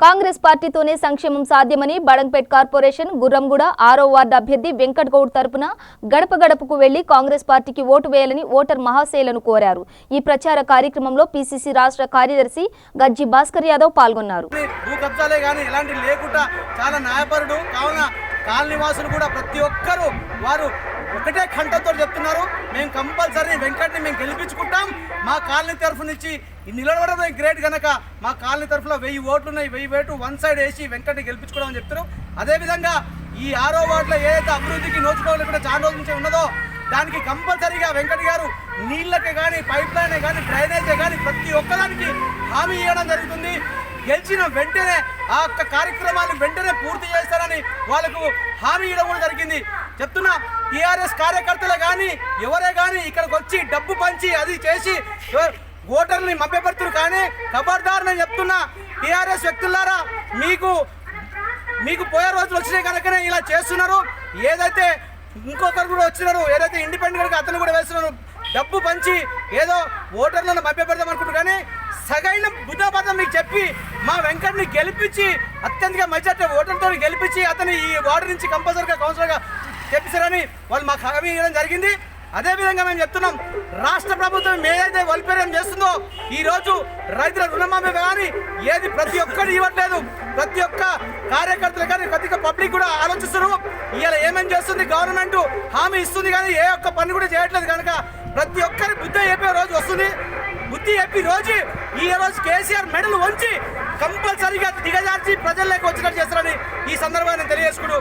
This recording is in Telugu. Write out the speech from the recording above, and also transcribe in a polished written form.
కాంగ్రెస్ పార్టీతోనే సంక్షేమం సాధ్యమని బడంగ్పేట్ కార్పొరేషన్ గుర్రంగూడ 6వ వార్డు అభ్యర్థి వెంకట్ గౌడ్ తరపున గడప గడపకు వెళ్లి కాంగ్రెస్ పార్టీకి ఓటు వేయాలని ఓటర్ మహాశైలను కోరారు। ఈ ప్రచార కార్యక్రమంలో పీసీసీ రాష్ట్ర కార్యదర్శి గజ్జి భాస్కర్ యాదవ్ పాల్గొన్నారు। కాలనీవాసులు కూడా ప్రతి ఒక్కరూ వారు ఒకటే కంఠంతో చెప్తున్నారు, మేము కంపల్సరీ వెంకట్ని మేము గెలిపించుకుంటాం। మా కాలనీ తరఫు నుంచి నిలబడడం గ్రేట్ కనుక మా కాలనీ తరఫులో 1000 ఓట్లు ఉన్నాయి, 1000 ఓటు వన్ సైడ్ వేసి వెంకట్ని గెలిపించుకోవడం అని చెప్తున్నారు। అదేవిధంగా ఈ 6వ వార్డులో ఏదైతే అభివృద్ధికి నోచుకోవాలి కూడా చాలా రోజుల నుంచి ఉన్నదో దానికి కంపల్సరీగా వెంకట్ గారు నీళ్ళకే కానీ పైప్ లైన్ కానీ డ్రైనేజే కానీ ప్రతి ఒక్కదానికి హామీ ఇవ్వడం జరుగుతుంది। గెలిచిన వెంటనే ఆ యొక్క కార్యక్రమాన్ని వెంటనే పూర్తి చేస్తారని వాళ్ళకు హామీ ఇవ్వడం కూడా జరిగింది। చెప్తున్నా టీఆర్ఎస్ కార్యకర్తలే కానీ ఎవరే కానీ ఇక్కడికి వచ్చి డబ్బు పంచి అది చేసి ఓటర్ని మభ్యపెడుతున్నారు కానీ ఖబర్దార్ నేను చెప్తున్నా టీఆర్ఎస్ వ్యక్తులారా మీకు పోయే రోజులు వచ్చినాయి కనుకనే ఇలా చేస్తున్నారు। ఏదైతే ఇంకొకరు కూడా వచ్చినారు, ఏదైతే ఇండిపెండెంట్గా అతను కూడా వేస్తున్నారు, డబ్బు పంచి ఏదో ఓటర్లను మభ్యపెడదాం అనుకుంటారు కానీ సగైన బుద్ధపదం మీకు చెప్పి మా వెంకట్ని గెలిపించి అత్యంత మెజార్టీ ఓటర్తో గెలిపించి అతని ఈ వార్డు నుంచి కంపల్సరీగా కౌన్సిలర్గా చెప్పిస్తారని వాళ్ళు మాకు హామీ ఇవ్వడం జరిగింది। అదేవిధంగా మేము చెప్తున్నాం, రాష్ట్ర ప్రభుత్వం ఏదైతే వల్పేరం చేస్తుందో ఈరోజు రైతుల రుణమాఫీ కానీ ఏది ప్రతి ఒక్కరు ఇవ్వట్లేదు, ప్రతి ఒక్క కార్యకర్తలు కానీ ప్రతి ఒక్క పబ్లిక్ కూడా ఆలోచిస్తున్నారు। ఇలా ఏమేమి చేస్తుంది గవర్నమెంట్ హామీ ఇస్తుంది కానీ ఏ ఒక్క పని కూడా చేయట్లేదు కనుక ప్రతి ఒక్కరి బుద్ధి చెప్పే రోజు వస్తుంది। బుద్ధి చెప్పి ఈ రోజు కేసీఆర్ మెడలు వంచి కంపల్సరీగా దిగజార్చి ప్రజల్లోకి వచ్చినట్టు చేస్తారని ఈ సందర్భాన్ని తెలియజేసుకుంటూ